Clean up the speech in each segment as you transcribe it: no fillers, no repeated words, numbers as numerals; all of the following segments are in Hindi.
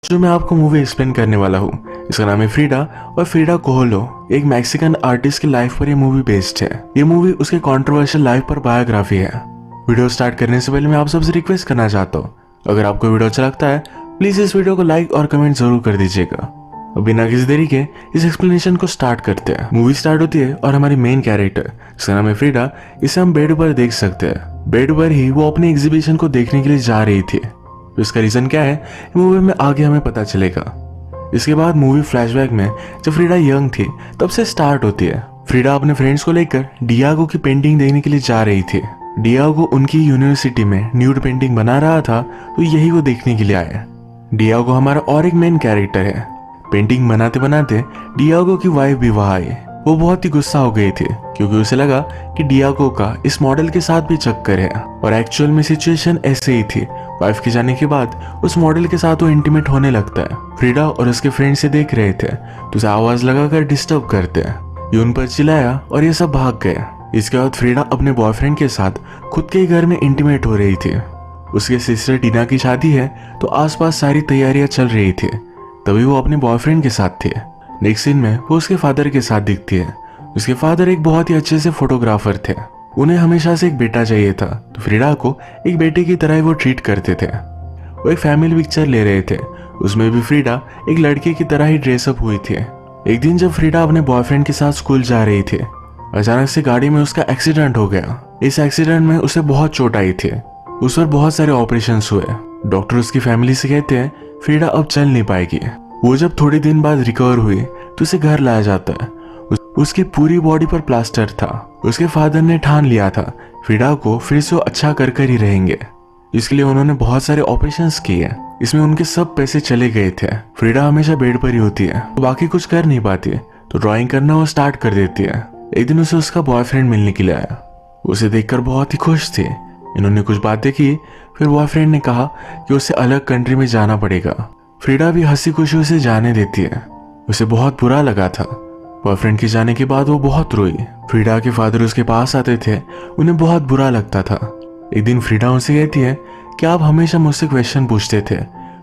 जो मैं आपको मूवी एक्सप्लेन करने वाला हूँ इसका नाम है फ्रीडा और फ्रीडा कोहलो एक मैक्सिकन आर्टिस्ट की लाइफ पर यह मूवी बेस्ड है। ये मूवी उसके कंट्रोवर्शियल लाइफ पर बायोग्राफी है। वीडियो स्टार्ट करने से पहले मैं आप सबसे रिक्वेस्ट करना चाहता हूँ, अगर आपको वीडियो अच्छा लगता है प्लीज इस वीडियो को लाइक और कमेंट जरूर कर दीजिएगा। अब बिना किसी देरी के इस एक्सप्लेनेशन को स्टार्ट करते हैं। मूवी स्टार्ट होती है और हमारी मेन कैरेक्टर जिसका नाम है फ्रीडा, इसे हम बेड पर देख सकते हैं। बेड पर ही वो अपने एग्जीबिशन को देखने के लिए जा रही थी। तो इसका रीजन क्या है मूवी में आगे हमें पता चलेगा। इसके बाद मूवी फ्लैशबैक में जब फ्रीडा यंग थी तब से स्टार्ट होती है। फ्रीडा अपने फ्रेंड्स को लेकर डियागो की पेंटिंग देखने के लिए जा रही थी। डियागो उनकी यूनिवर्सिटी में न्यूड पेंटिंग बना रहा था, तो यही वो देखने के लिए आया। डियागो हमारा और एक मेन कैरेक्टर है। पेंटिंग बनाते बनाते डियागो की वाइफ भी वहां आई। वो बहुत ही गुस्सा हो गई थी क्योंकि उसे लगा कि डियागो का इस मॉडल के साथ भी चक्कर है और एक्चुअल में सिचुएशन ऐसे ही थी। वाइफ के जाने के बाद उस मॉडल के साथ वो इंटीमेट होने लगता है। फ्रीडा और उसके फ्रेंड से देख रहे थे तो उसे आवाज लगाकर डिस्टर्ब करते हैं। ये उन पर चिल्लाया और ये सब भाग गए। इसके बाद फ्रीडा अपने बॉयफ्रेंड के साथ खुद के घर में इंटीमेट हो रही थी। उसके सिस्टर टीना की शादी है तो आसपास सारी तैयारियां चल रही थी। तभी वो अपने बॉयफ्रेंड के साथ थे। नेक्स्ट सीन में वो उसके फादर के साथ दिखती है। उसके फादर एक बहुत ही अच्छे से फोटोग्राफर थे। उन्हें हमेशा से एक बेटा चाहिए था, तो फ्रीडा को एक बेटे की तरह ही वो ट्रीट करते थे। वो एक फैमिली पिक्चर ले रहे थे, उसमें भी फ्रीडा एक लड़के की तरह ही ड्रेसअप हुई थी। एक दिन जब फ्रीडा अपने बॉयफ्रेंड के साथ स्कूल जा रही थी, अचानक से गाड़ी में उसका एक्सीडेंट हो गया। इस एक्सीडेंट में उसे बहुत चोट आई थी। उस पर बहुत सारे ऑपरेशन हुए। डॉक्टर उसकी फैमिली से कहते हैं फ्रीडा अब चल नहीं पाएगी। वो जब थोड़े दिन बाद रिकवर हुई तो उसे घर लाया जाता है। उसकी पूरी बॉडी पर प्लास्टर था। उसके फादर ने ठान लिया था फ्रीडा को फिर से अच्छा कर ही रहेंगे। इसके लिए उन्होंने बहुत सारे ऑपरेशंस किए। इसमें उनके सब पैसे चले गए थे। फ्रीडा हमेशा बेड पर ही होती है, तो बाकी कुछ कर नहीं पाती, तो ड्राइंग करना वो स्टार्ट कर देती है। एक दिन उसे उसका बॉयफ्रेंड मिलने के लिए आया। उसे देखकर बहुत ही खुश थी। इन्होंने कुछ बातें की, फिर बॉयफ्रेंड ने कहा कि उसे अलग कंट्री में जाना पड़ेगा। फ्रीडा भी हंसी खुशी उसे जाने देती है। उसे बहुत बुरा लगा था। बॉयफ्रेंड के जाने के बाद वो बहुत रोई। फ्रीडा के फादर उसके पास आते थे, उन्हें बहुत बुरा लगता था। एक दिन फ्रीडा उनसे कहती है कि आप हमेशा मुझसे क्वेश्चन पूछते थे,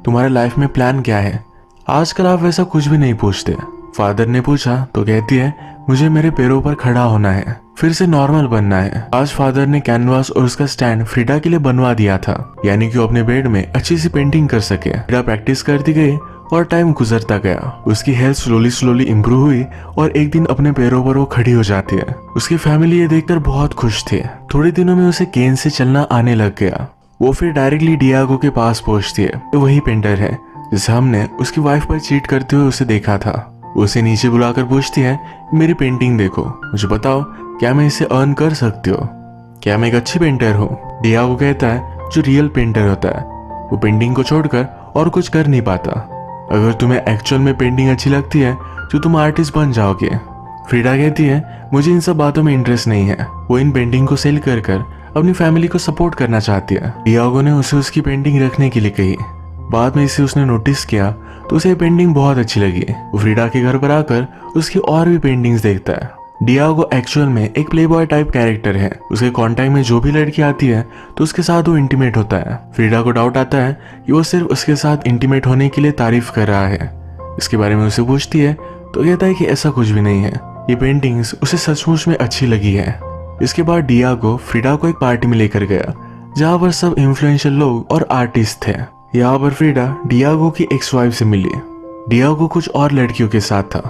तुम्हारे लाइफ में प्लान क्या है? आजकल आप वैसा कुछ भी नहीं पूछते। फादर ने पूछा तो कहती है मुझे मेरे पैरों पर खड़ा होना है, फिर से नॉर्मल बनना है। आज फादर ने कैनवास और उसका स्टैंड फ्रीडा के लिए बनवा दिया था, यानी कि वो अपने बेड में अच्छी सी पेंटिंग कर सके। फ्रीडा प्रैक्टिस करती गई और टाइम गुजरता गया। उसकी हेल्थ स्लोली इम्प्रूव हुई और एक दिन अपने पैरों पर वो खड़ी हो जाती है। उसकी फैमिली ये देखकर बहुत खुश थे। थोड़े दिनों में उसे केन से चलना आने लग गया। वो फिर डायरेक्टली डियागो के पास पहुंचती है। तो वही पेंटर है जिसे हमने उसकी वाइफ पर चीट करते हुए उसे देखा था। उसे नीचे बुलाकर पूछती है मेरी पेंटिंग देखो, मुझे बताओ क्या मैं इसे अर्न कर सकती हो? क्या मैं एक अच्छी पेंटर हूँ? डियागो कहता है जो रियल पेंटर होता है वो पेंटिंग को छोड़कर और कुछ कर नहीं पाता। अगर तुम्हें एक्चुअल में पेंटिंग अच्छी लगती है तो तुम आर्टिस्ट बन जाओगे। फ्रीडा कहती है मुझे इन सब बातों में इंटरेस्ट नहीं है। वो इन पेंटिंग को सेल कर अपनी फैमिली को सपोर्ट करना चाहती है। डियागो ने उसे उसकी पेंटिंग रखने के लिए कही। बाद में इसे उसने नोटिस किया तो उसे पेंटिंग बहुत अच्छी लगी। वो फ्रीडा के घर पर आकर उसकी और भी पेंटिंग्स देखता है। डियागो एक्चुअल में एक प्लेबॉय टाइप कैरेक्टर है। उसके कांटेक्ट में जो भी लड़की आती है तो उसके साथ वो इंटीमेट होता है। फ्रीडा को डाउट आता है कि वो सिर्फ उसके साथ इंटीमेट होने के लिए तारीफ कर रहा है। इसके बारे में उसे पूछती है तो कहता है कि ऐसा कुछ भी नहीं है, ये पेंटिंग्स उसे सचमुच में अच्छी लगी है। इसके बाद डियागो फ्रीडा को एक पार्टी में लेकर गया जहाँ पर सब इन्फ्लुएंशियल लोग और आर्टिस्ट थे। यहाँ पर फ्रीडा डियागो की एक्स वाइफ से मिली। डियागो कुछ और लड़कियों के साथ था,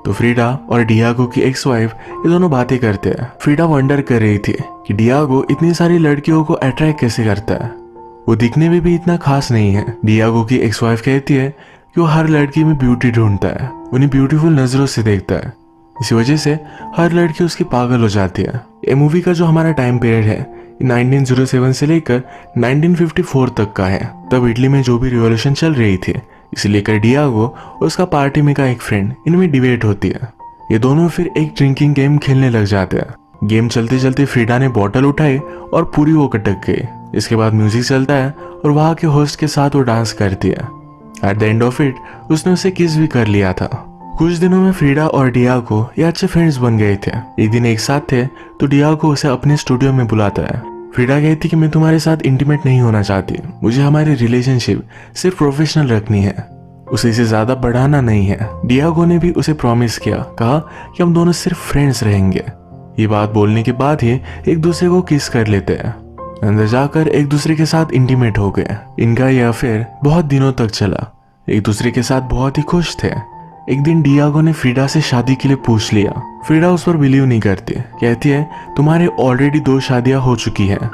तो फ्रीडा और डियागो की एक्स वाइफ ये दोनों बातें करते हैं। फ्रीडा वंडर कर रही थी कि डियागो इतनी सारी लड़कियों को अट्रैक्ट कैसे करता है, वो दिखने में भी इतना खास नहीं है। डियागो की एक्स वाइफ कहती है कि वो हर लड़की में ब्यूटी ढूंढता है, उन्हें ब्यूटीफुल नजरों से देखता है, इसी वजह से हर लड़की उसकी पागल हो जाती है। ये मूवी का जो हमारा टाइम पीरियड है 1907 से लेकर 1954 तक का है। तब इटली में जो भी रिवॉल्यूशन चल रही थी, इसे लेकर डियागो और उसका पार्टी में का एक फ्रेंड इनमें डिबेट होती है। ये दोनों फिर एक ड्रिंकिंग गेम खेलने लग जाते हैं। गेम चलते चलते फ्रीडा ने बॉटल उठाई और पूरी वो कटक गई। इसके बाद म्यूजिक चलता है और वहाँ के होस्ट के साथ वो डांस करती है। At the end of it उसने उसे किस भी कर लिया था। कुछ दिनों में फ्रीडा और डियागो ये अच्छे फ्रेंड्स बन गए थे। एक दिन एक साथ थे तो डियागो उसे अपने स्टूडियो में बुलाता है। फ्रीडा कहती कि मैं तुम्हारे साथ इंटीमेट नहीं होना चाहती, मुझे हमारी रिलेशनशिप सिर्फ प्रोफेशनल रखनी है। उसे इसे ज्यादा बढ़ाना नहीं है। डियागो ने भी उसे प्रॉमिस किया, कहा कि हम दोनों सिर्फ फ्रेंड्स रहेंगे। ये बात बोलने के बाद ही एक दूसरे को किस कर लेते हैं। अंदर जाकर एक दूसरे के साथ इंटीमेट हो गए। इनका यह अफेयर बहुत दिनों तक चला। एक दूसरे के साथ बहुत ही खुश थे। एक दिन डियागो ने फ्रीडा से शादी के लिए पूछ लिया। फ्रीडा उस पर बिलीव नहीं करती, कहती है तुम्हारे ऑलरेडी 2 शादियां हो चुकी हैं,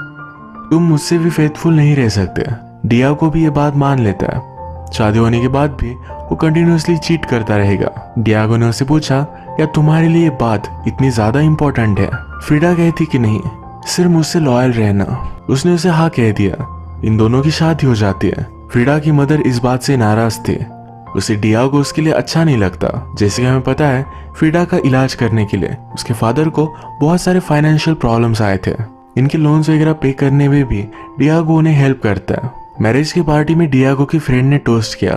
तुम मुझसे भी फेथफुल नहीं रह सकते। डियागो भी ये बात मान लेता है। शादी होने के बाद भी वो कंटिन्यूअसली चीट करता रहेगा। डियागो ने उससे पूछा क्या तुम्हारे लिए ये बात इतनी ज्यादा इंपॉर्टेंट है? फ्रीडा कहती कि नहीं, सिर्फ मुझसे लॉयल रहना। उसने उसे हाँ कह दिया। इन दोनों की शादी हो जाती है। फ्रीडा की मदर इस बात से नाराज थी। उसे डियागो उसके लिए अच्छा नहीं लगता। जैसे कि हमें पता है, फ्रीडा का इलाज करने के लिए उसके फादर को बहुत सारे फाइनेंशियल प्रॉब्लम्स आए थे। इनके लोन्स वगैरह पे करने में भी डियागो उन्हें हेल्प करता है। मैरिज की पार्टी में डियागो की फ्रेंड ने टोस्ट किया।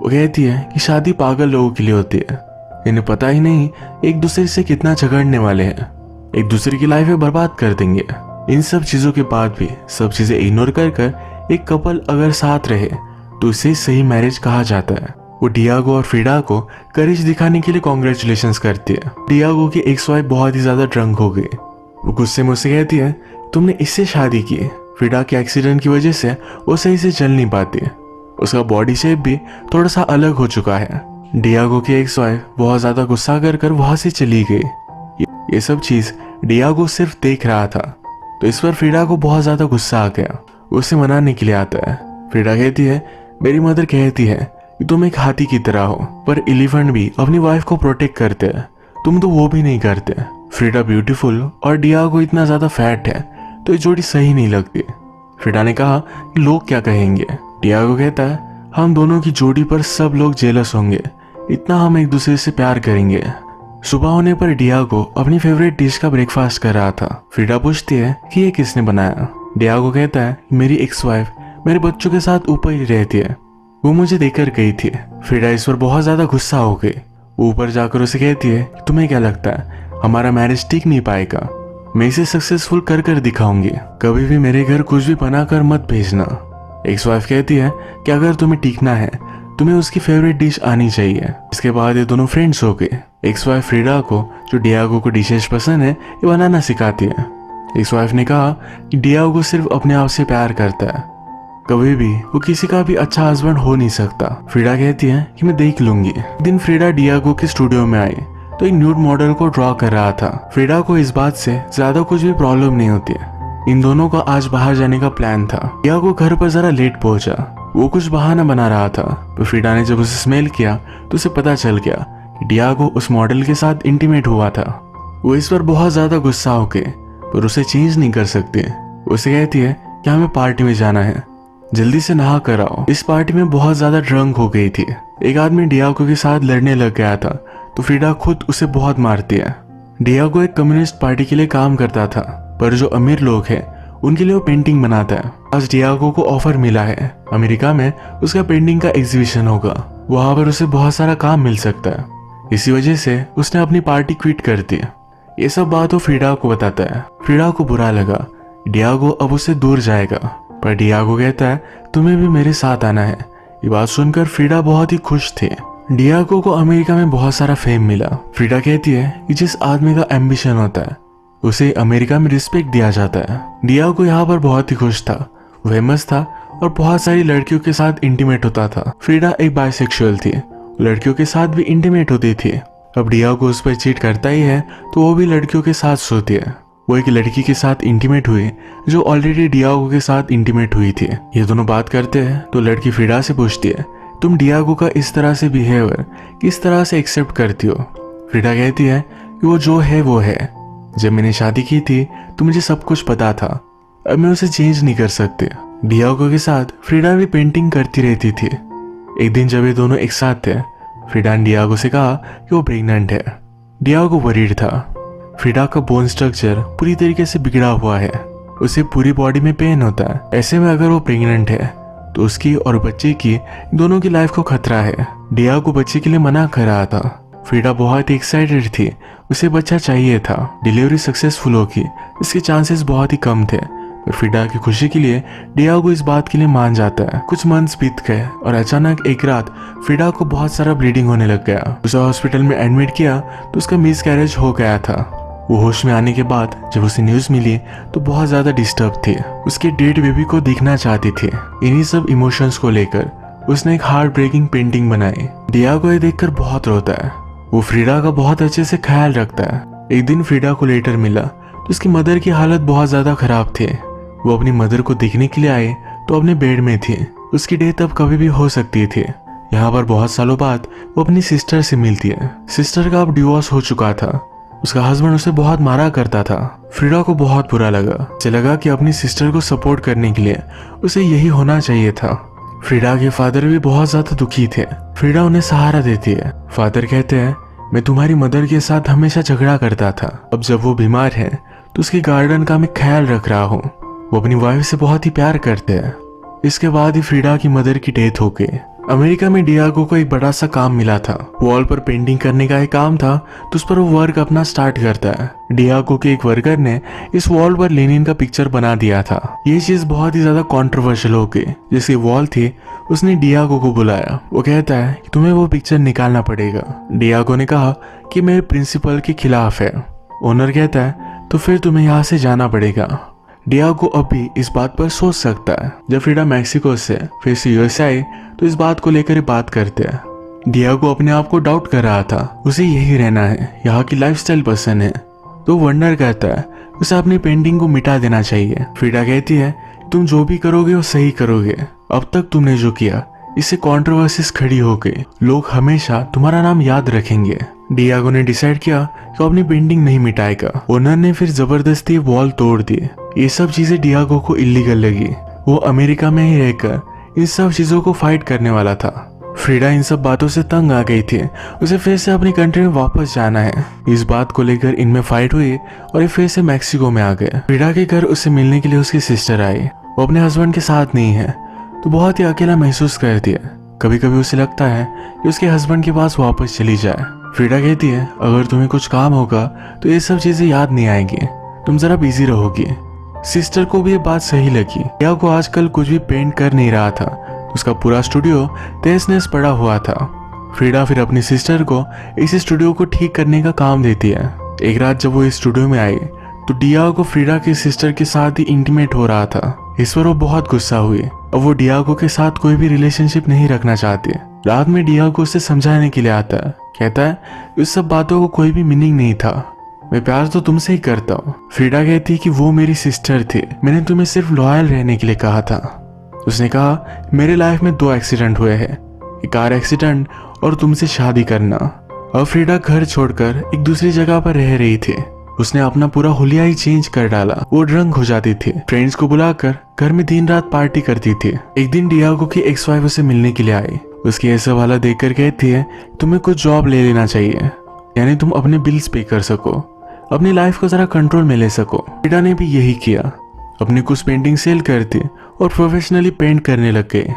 वो कहती है कि शादी पागल लोगों के लिए होती है, इन्हें पता ही नहीं एक दूसरे से कितना झगड़ने वाले हैं, एक दूसरे की लाइफ बर्बाद कर देंगे। इन सब चीजों के बाद भी सब चीजें इग्नोर कर एक कपल अगर साथ रहे तो इसे सही मैरिज कहा जाता है। वो डियागो और फ्रीडा को करेज दिखाने के लिए कॉन्ग्रेचुलेशंस करती है। डियागो की एक्स वाइफ बहुत ही ज्यादा ड्रंक हो गई। वो गुस्से में उससे कहती है तुमने इससे शादी की। फ्रीडा के एक्सीडेंट की वजह से वो सही से चल नहीं पाती। उसका बॉडी शेप भी थोड़ा सा अलग हो चुका है। डियागो की एक्स वाइफ बहुत ज्यादा गुस्सा कर वहां से चली गई। ये सब चीज डियागो सिर्फ देख रहा था, तो इस पर फ्रीडा को बहुत ज्यादा गुस्सा आ गया। उसे मनाने के लिए आता है। फ्रीडा कहती है मेरी मदर कहती है कि तुम एक हाथी की तरह हो, पर एलिफेंट भी अपनी वाइफ को प्रोटेक्ट करते हैं, तुम तो वो भी नहीं करते। फ्रीडा ब्यूटीफुल और डियागो इतना ज्यादा फैट है, तो ये जोड़ी सही नहीं लगती। फ्रीडा ने कहा कि लोग क्या कहेंगे। डियागो कहता है हम दोनों की जोड़ी पर सब लोग जेलस होंगे, इतना हम एक दूसरे से प्यार करेंगे। सुबह होने पर डियागो अपनी फेवरेट डिश का ब्रेकफास्ट कर रहा था। फ्रीडा पूछती है कि ये किसने बनाया। डियागो कहता है मेरी एक्स वाइफ मेरे बच्चों के साथ ऊपर ही रहती है, वो मुझे देकर गई थी। फ्रीडा इस पर बहुत ज्यादा गुस्सा हो गई। ऊपर जाकर उसे कहती है तुम्हें क्या लगता है हमारा मैरिज टिक नहीं पाएगा? मैं इसे सक्सेसफुल कर दिखाऊंगी, कभी भी मेरे घर कुछ भी बनाकर मत भेजना। एक्स वाइफ कहती है कि अगर तुम्हें टिकना है तुम्हें उसकी फेवरेट डिश आनी चाहिए। इसके बाद ये दोनों फ्रेंड्स हो गए। एक्स वाइफ फ्रीडा को जो डियागो को डिशेस पसंद है ये बनाना सिखाती है। एक्स वाइफ ने कहा कि डियागो सिर्फ अपने आप से प्यार करता है, कभी भी वो किसी का भी अच्छा हस्बैंड हो नहीं सकता। फ्रीडा कहती है कि मैं देख लूंगी। एक दिन फ्रीडा डियागो के स्टूडियो में आई तो एक न्यूड मॉडल को ड्रॉ कर रहा था। फ्रीडा को इस बात से ज्यादा कुछ भी प्रॉब्लम नहीं होती है। इन दोनों का आज बाहर जाने का प्लान था। डियागो घर पर जरा लेट पहुंचा। वो कुछ बहाना बना रहा था, तो फ्रीडा ने जब उसे स्मेल किया तो उसे पता चल गया कि डियागो उस मॉडल के साथ इंटीमेट हुआ था। वो इस पर बहुत ज्यादा गुस्सा हो गए, पर उसे चेंज नहीं कर सकते। उसे कहती है कि हमें पार्टी में जाना है, जल्दी से नहा कर आओ। इस पार्टी में बहुत ज्यादा ड्रंक हो गई थी। एक आदमी डियागो के साथ लड़ने लग गया था, तो फ्रीडा खुद उसे बहुत मारती है। डियागो एक कम्युनिस्ट पार्टी के लिए काम करता था, पर जो अमीर लोग हैं उनके लिए वो पेंटिंग बनाता है। आज डियागो को ऑफर मिला है अमेरिका में उसका पेंटिंग का एग्जीबिशन होगा, वहां पर उसे बहुत सारा काम मिल सकता है। इसी वजह से उसने अपनी पार्टी क्विट कर दी। ये सब बात वो फ्रीडा को बताता है। फ्रीडा को बुरा लगा। डियागो अब उससे दूर जाएगा, पर डियागो कहता है तुम्हें भी मेरे साथ आना है। ये बात सुनकर फ्रीडा बहुत ही खुश थी। डियागो को अमेरिका में बहुत सारा फेम मिला। फ्रीडा कहती है कि जिस आदमी का एम्बिशन होता है उसे अमेरिका में रिस्पेक्ट दिया जाता है। डियागो यहाँ पर बहुत ही खुश था, फेमस था और बहुत सारी लड़कियों के साथ इंटीमेट होता था। फ्रीडा एक बाइसेक्सुअल थी, लड़कियों के साथ भी इंटीमेट होती थी। अब डियागो उस पर चीट करता ही है तो वो भी लड़कियों के साथ सोती है। वो एक लड़की के साथ इंटीमेट हुई जो ऑलरेडी डियागो के साथ इंटीमेट हुई थी। ये दोनों बात करते हैं तो लड़की फ्रीडा से पूछती है तुम डियागो का इस तरह से बिहेवियर किस तरह से एक्सेप्ट करती हो? फ्रीडा कहती है कि वो जो है वो है। जब मैंने शादी की थी तो मुझे सब कुछ पता था, अब मैं उसे चेंज नहीं कर सकती। डियागो के साथ फ्रीडा भी पेंटिंग करती रहती थी। एक दिन जब ये दोनों एक साथ थे, फ्रीडा ने डियागो से कहा कि वो प्रेग्नेंट है। डियागो वरीड था। फ्रीडा का बोन स्ट्रक्चर पूरी तरीके से बिगड़ा हुआ है, उसे पूरी बॉडी में पेन होता है। ऐसे में अगर वो प्रेग्नेंट है तो उसकी और बच्चे की दोनों की लाइफ को खतरा है। डियागो बच्चे के लिए मना कर रहा था। फ्रीडा बहुत ही एक्साइटेड थी, उसे बच्चा चाहिए था। डिलीवरी सक्सेसफुल होगी इसके चांसेस बहुत ही कम थे, पर फ्रीडा की खुशी के लिए डियागो इस बात के लिए मान जाता है। कुछ मंथ्स बीत गए और अचानक एक रात फ्रीडा को बहुत सारा ब्लीडिंग होने लग गया। उसे हॉस्पिटल में एडमिट किया तो उसका मिसकैरेज हो गया था। वो होश में आने के बाद जब उसे न्यूज मिली तो बहुत ज्यादा डिस्टर्ब थी। उसके डेड बेबी को देखना चाहती थी। इन्हीं सब इमोशंस को लेकर उसने एक हार्ट ब्रेकिंग पेंटिंग बनाई। डियागो ये देखकर बहुत रोता है। वो फ्रीडा का बहुत अच्छे से ख्याल रखता है। एक दिन फ्रीडा को लेटर मिला तो उसकी मदर की हालत बहुत ज्यादा खराब थी। वो अपनी मदर को देखने के लिए आए तो अपने बेड में थी। उसकी डेथ अब कभी भी हो सकती थी। यहाँ पर बहुत सालों बाद वो अपनी सिस्टर से मिलती है। सिस्टर का अब डिवोर्स हो चुका था। उसका हस्बैंड उसे बहुत मारा करता था। फ्रीडा को बहुत बुरा लगा। उसे लगा कि अपनी सिस्टर को सपोर्ट करने के लिए उसे यही होना चाहिए था। फ्रीडा के फादर भी बहुत ज्यादा दुखी थे। फ्रीडा उन्हें सहारा देती है। फादर कहते हैं, मैं तुम्हारी मदर के साथ हमेशा झगड़ा करता था। अब जब वो बीमार है तो उसके गार्डन का मैं ख्याल रख रहा हूँ। वो अपनी वाइफ से बहुत ही प्यार करते हैं। इसके बाद ही फ्रीडा की मदर की डेथ हो गई। अमेरिका में डियागो को एक बड़ा सा काम मिला था। वॉल पर पेंटिंग करने का एक काम था तो उस पर वो वर्क अपना स्टार्ट करता है। डियागो के एक वर्कर ने इस वॉल पर लेनिन का पिक्चर बना दिया था। ये चीज बहुत ही ज्यादा कंट्रोवर्शियल हो गई। जिसकी वॉल थी उसने डियागो को बुलाया। वो कहता है कि तुम्हें वो पिक्चर निकालना पड़ेगा। डियागो ने कहा कि मेरे प्रिंसिपल के खिलाफ है। ओनर कहता है तो फिर तुम्हें यहाँ से जाना पड़ेगा। डियागो अभी इस बात पर सोच सकता है। जब फ्रीडा मैक्सिको से फिर से यूएस आई तो इस बात को लेकर बात करते हैं। डियागो अपने आप को डाउट कर रहा था। उसे यही रहना है, यहाँ की लाइफस्टाइल पसंद है। तो वंडर कहता है उसे अपनी पेंटिंग को मिटा देना चाहिए। फ्रीडा कहती है तुम जो भी करोगे वो सही करोगे। अब तक तुमने जो किया इससे कंट्रोवर्सीज खड़ी हो गई। लोग हमेशा तुम्हारा नाम याद रखेंगे। डियागो ने डिसाइड किया कि अपनी पेंटिंग नहीं मिटाएगा। ओनर ने फिर जबरदस्ती वॉल तोड़ दी। ये सब चीजें डियागो को इलीगल लगी। वो अमेरिका में ही रहकर इन सब चीजों को फाइट करने वाला था। फ्रीडा इन सब बातों से तंग आ गई थी। उसे फिर से अपनी कंट्री में वापस जाना है। इस बात को लेकर इनमें फाइट हुई और ये फिर से मैक्सिको में आ गए। फ्रीडा के घर उसे मिलने के लिए उसकी सिस्टर आई। वो अपने हस्बैंड के साथ नहीं है तो बहुत ही अकेला महसूस करती है। कभी कभी उसे लगता है कि उसके हस्बैंड के पास वापस चली जाए। फ्रीडा कहती है अगर तुम्हें कुछ काम होगा तो ये सब चीजें याद नहीं आएंगी, तुम जरा बिजी रहोगी। सिस्टर को भी ये बात सही लगी। डियागो आजकल कुछ भी पेंट कर नहीं रहा था। उसका पूरा स्टूडियो तहस नहस पड़ा हुआ था। फ्रीडा फिर अपनी सिस्टर को इस स्टूडियो को ठीक करने का काम देती है। एक रात जब वो इस स्टूडियो में आई तो डियागो फ्रीडा की सिस्टर के साथ ही इंटीमेट हो रहा था। इस पर वो बहुत गुस्सा हुई। अब वो डियागो के साथ कोई भी रिलेशनशिप नहीं रखना चाहती। रात में डियागो उसे समझाने के लिए आता है। कहता है इस सब बातों को कोई भी मीनिंग नहीं था, मैं प्यार तो तुमसे ही करता हूँ। फ्रीडा कहती है कि वो मेरी सिस्टर थी, मैंने तुम्हें सिर्फ लॉयल रहने के लिए कहा था। उसने कहा मेरे लाइफ में 2 एक्सीडेंट हुए हैं, एक कार एक्सीडेंट और तुमसे शादी करना। अब फ्रीडा घर छोड़कर एक दूसरी जगह पर रह रही थी। उसने अपना पूरा हुलिया ही चेंज कर डाला। वो ड्रंक हो जाती थी। फ्रेंड्स को बुलाकर घर में दिन रात पार्टी करती थी। एक दिन डियागो की एक्स वाइफ उसे मिलने के लिए आई। उसकी ऐसा वाला देखकर कहती है तुम्हें कुछ जॉब ले लेना चाहिए, यानी तुम अपने बिल्स पे कर सको, अपनी लाइफ को जरा कंट्रोल में ले सको। फ्रीडा ने भी यही किया। अपनी कुछ पेंटिंग सेल करती और प्रोफेशनली पेंट करने लग गए।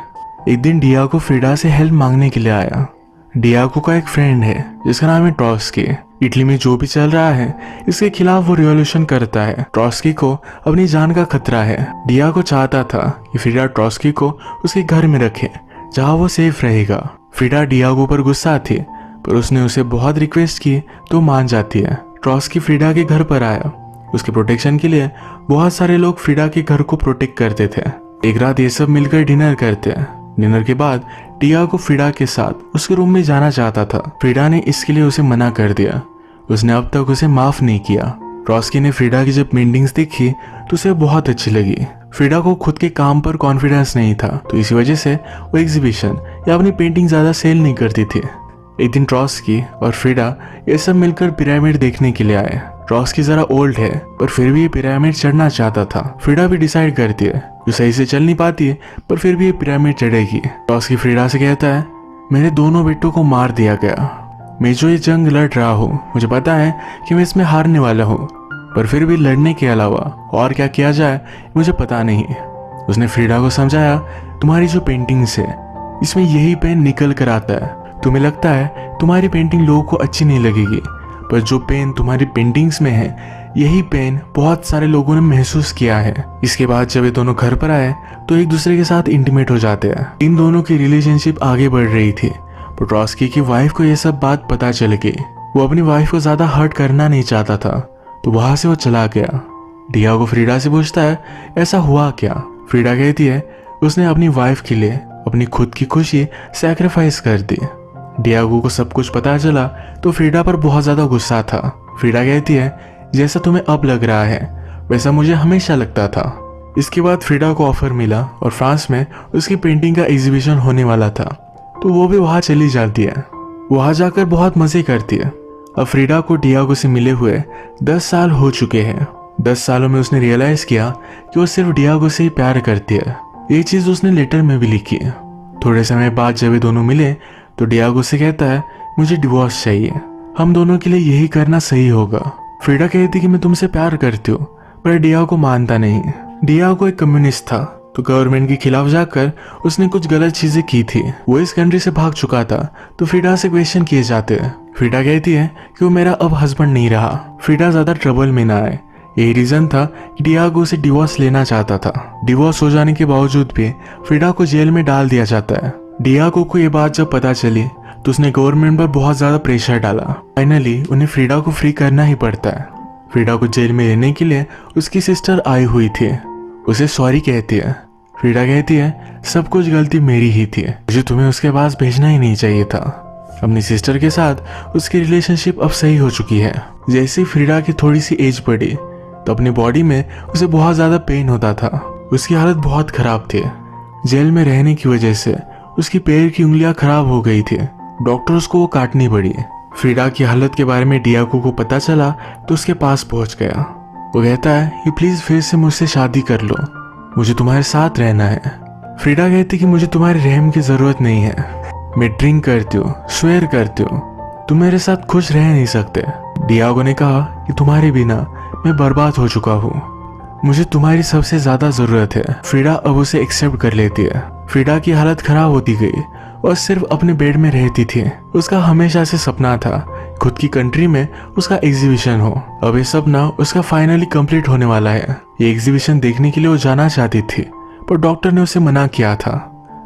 एक दिन डियागो फ्रीडा से हेल्प मांगने के लिए आया। डियागो का एक फ्रेंड है जिसका नाम है ट्रॉट्स्की। इटली में जो भी चल रहा है इसके खिलाफ वो रिवॉल्यूशन करता है। ट्रॉट्स्की को अपनी जान का खतरा है। डियागो चाहता था कि फ्रीडा ट्रॉट्स्की को उसके घर में रखे जहाँ वो सेफ रहेगा। फ्रीडा डियागो पर गुस्सा थी पर उसने उसे बहुत रिक्वेस्ट की तो मान जाती है। ट्रॉट्स्की फ्रीडा के घर पर आया। उसके प्रोटेक्शन के लिए बहुत सारे लोग फ्रीडा के घर को प्रोटेक्ट करते थे। एक रात ये सब मिलकर डिनर करते हैं। डिनर के बाद डियागो फ्रीडा के साथ उसके रूम में जाना चाहता था। फ्रीडा ने इसके लिए उसे मना कर दिया। उसने अब तक उसे माफ नहीं किया। ट्रॉट्स्की ने फ्रीडा की जब पेंटिंग्स देखी तो उसे बहुत अच्छी लगी। फ्रीडा को खुद के काम पर कॉन्फिडेंस नहीं था तो इसी वजह से वो एग्जीबिशन या अपनी पेंटिंग ज्यादा सेल नहीं करती थी। एक दिन ट्रॉट्स्की और फ्रीडा ये सब मिलकर पिरामिड देखने के लिए आए। ट्रॉट्स्की जरा ओल्ड है पर फिर भी ये पिरामिड चढ़ना चाहता था। फ्रीडा भी डिसाइड करती है जो सही से चल नहीं पाती है पर फिर भी ये पिरामिड चढ़ेगी। ट्रॉट्स्की फ्रीडा से कहता है मेरे दोनों बेटों को मार दिया गया। मैं जो ये जंग लड़ रहा हूँ मुझे पता है कि मैं इसमें हारने वाला हूँ, पर फिर भी लड़ने के अलावा और क्या किया जाए मुझे पता नहीं। उसने फ्रीडा को समझाया तुम्हारी जो पेंटिंग्स है इसमें यही पेन निकल कर आता है। तुम्हें लगता है तुम्हारी पेंटिंग लोगों को अच्छी नहीं लगेगी पर जो पेन तुम्हारी पेंटिंग्स में है यही पेन बहुत सारे लोगों ने महसूस किया है। इसके बाद जब ये दोनों घर पर आए तो एक दूसरे के साथ इंटीमेट हो जाते हैं। इन दोनों की रिलेशनशिप आगे बढ़ रही थी। पेट्रोस्की की वाइफ को यह सब बात पता चल गई। वो अपनी वाइफ को ज्यादा हर्ट करना नहीं चाहता था, तो वहां से वो चला गया। डियागो फ्रीडा से पूछता है ऐसा हुआ क्या। फ्रीडा कहती है उसने अपनी वाइफ के लिए अपनी खुद की खुशी सैक्रिफाइस कर दी। डियागो को सब कुछ पता चला तो फ्रीडा पर बहुत ज्यादा गुस्सा था। फ्रीडा कहती है जैसा तुम्हें अब लग रहा है वैसा मुझे हमेशा लगता था। इसके बाद फ्रीडा को ऑफर मिला और फ्रांस में उसकी पेंटिंग का एग्जीबिशन होने वाला था, तो वो भी वहां चली जाती है। वहां जाकर बहुत मजे करती है। अब फ्रीडा को डियागो से मिले हुए 10 साल हो चुके हैं। 10 सालों में उसने रियलाइज किया कि वो सिर्फ डियागो से ही प्यार करती है। ये चीज उसने लेटर में भी लिखी है। थोड़े समय बाद जब ये दोनों मिले तो डियागो से कहता है मुझे डिवोर्स चाहिए, हम दोनों के लिए यही करना सही होगा। फ्रीडा कहती कि मैं तुमसे प्यार करती हूँ, पर डियागो मानता नहीं। डियागो एक कम्युनिस्ट था, तो गवर्नमेंट के खिलाफ जाकर उसने कुछ गलत चीजें की थी। वो इस कंट्री से भाग चुका था, तो फ्रीडा से क्वेश्चन किए जाते हैं। फ्रीडा कहती है कि वो मेरा अब हस्बैंड नहीं रहा। फ्रीडा ज्यादा ट्रबल में ना आए, यही रीजन था कि डियागो से डिवोर्स लेना चाहता था। डिवोर्स हो जाने के बावजूद भी फ्रीडा को जेल में डाल दिया जाता है। डियागो को ये बात जब पता चली तो उसने गवर्नमेंट पर बहुत ज्यादा प्रेशर डाला। फाइनली उन्हें फ्रीडा को फ्री करना ही पड़ता है। फ्रीडा को जेल में रहने के लिए उसकी सिस्टर आई हुई थी, उसे सॉरी कहती है। फ्रीडा कहती है सब कुछ गलती मेरी ही थी, मुझे तुम्हें उसके पास भेजना ही नहीं चाहिए था। अपनी सिस्टर के साथ उसकी रिलेशनशिप अब सही हो चुकी है। जैसे फ्रीडा की थोड़ी सी एज बढ़ी तो अपनी बॉडी में उसे बहुत ज्यादा पेन होता था। उसकी हालत बहुत खराब थी। जेल में रहने की वजह से उसकी पैर की उंगलियां खराब हो गई थी, डॉक्टर उसको वो काटनी पड़ी। फ्रीडा की हालत के बारे में डियागो को पता चला तो उसके पास पहुंच गया। वो कहता है कि प्लीज फिर से मुझसे शादी कर लो, मुझे तुम्हारे साथ रहना है। फ्रीडा कहती कि मुझे तुम्हारे रहम की जरूरत नहीं है, मैं ड्रिंक करती हूँ, स्वेयर करती हूँ, तुम मेरे साथ खुश रह नहीं सकते। डियागो ने कहा कि तुम्हारे बिना मैं बर्बाद हो चुका हूँ, मुझे तुम्हारी सबसे ज्यादा जरूरत है। फ्रीडा अब उसे एक्सेप्ट कर लेती है। फ्रीडा की हालत खराब होती गई और सिर्फ अपने बेड में रहती थी। उसका हमेशा से सपना था खुद की कंट्री में उसका एग्जीबिशन हो। अब ये सपना उसका फाइनली कंप्लीट होने वाला है। ये एग्जीबिशन देखने के लिए वो जाना चाहती थी, पर डॉक्टर ने उसे मना किया था।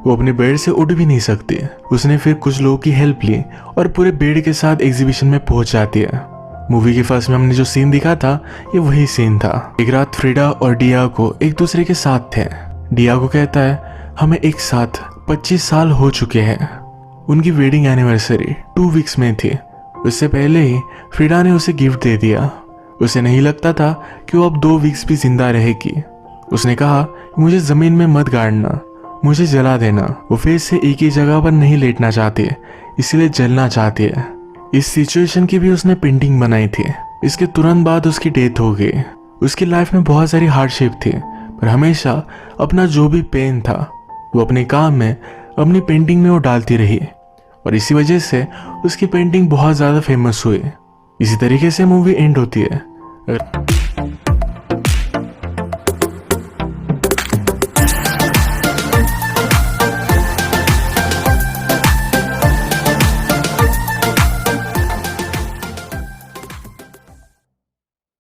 वो अपने बेड से उठ भी नहीं सकती। उसने फिर कुछ लोगों की हेल्प ली और पूरे बेड के साथ एग्जीबिशन में पहुंच जाती है। मूवी के फर्स्ट में हमने जो सीन दिखा था ये वही सीन था। एक रात फ्रीडा और डियागो एक दूसरे के साथ थे। डियागो कहता है हमें एक साथ 25 साल हो चुके हैं। उनकी वेडिंग एनिवर्सरी 2 वीक्स में थी। उससे पहले ही फ्रीडा ने उसे गिफ्ट दे दिया। उसे नहीं लगता था कि वो अब 2 वीक्स भी जिंदा रहेगी। उसने कहा मुझे जमीन में मत गाड़ना, मुझे जला देना। वो फिर से एक ही जगह पर नहीं लेटना चाहती, इसलिए जलना चाहती है। इस सिचुएशन की भी उसने पेंटिंग बनाई थी। इसके तुरंत बाद उसकी डेथ हो गई। उसकी लाइफ में बहुत सारी हार्डशिप थी, पर हमेशा अपना जो भी पेन था वो अपने काम में, अपनी पेंटिंग में वो डालती रही, और इसी वजह से उसकी पेंटिंग बहुत ज़्यादा फेमस हुई। इसी तरीके से मूवी एंड होती है।